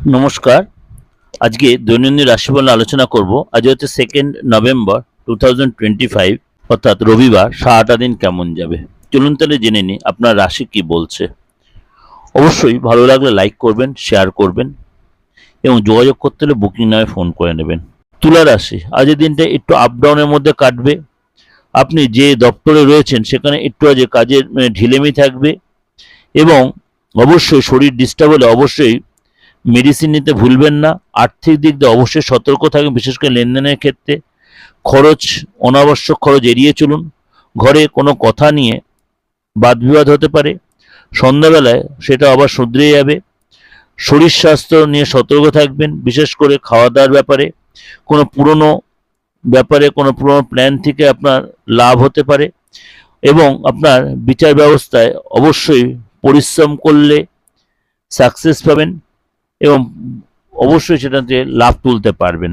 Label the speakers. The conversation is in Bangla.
Speaker 1: নমস্কার। আজকে দৈনন্দিন রাশিফল নিয়ে আলোচনা করব। আজ হচ্ছে 2 নভেম্বর 2025, অর্থাৎ রবিবার। সারাটা দিন কেমন যাবে চলুন তাহলে জেনে নিই আপনার রাশি কি বলছে। অবশ্যই ভালো লাগলে লাইক করবেন, শেয়ার করবেন এবং যোগাযোগ করতে হলে বুকিং নামে ফোন করে নেবেন। তুলা রাশি, আজকের দিনটা একটু আপ ডাউনের মধ্যে কাটবে। আপনি যে দপ্তরে রয়েছেন সেখানে একটু আজ কাজের ঢিলেমি থাকবে এবং অবশ্যই শরীর ডিস্টার্ব হলে অবশ্যই মেডিসিন নিতে ভুলবেন না। আর্থিক দিক দিয়ে অবশ্যই সতর্ক থাকবেন, বিশেষ করে লেনদেনের ক্ষেত্রে। খরচ, অনাবশ্যক খরচ এড়িয়ে চলুন। ঘরে কোনো কথা নিয়ে বাদবিবাদ হতে পারে, সন্ধ্যাবেলায় সেটা আবার শুধরে যাবে। শরীর স্বাস্থ্য নিয়ে সতর্ক থাকবেন, বিশেষ করে খাওয়া দাওয়ার ব্যাপারে। কোনো পুরনো কোনো পুরনো প্ল্যান থেকে আপনার লাভ হতে পারে এবং আপনার বিচার ব্যবস্থায় অবশ্যই পরিশ্রম করলে সাকসেস পাবেন এবং অবশ্যই সেটাতে লাভ তুলতে পারবেন।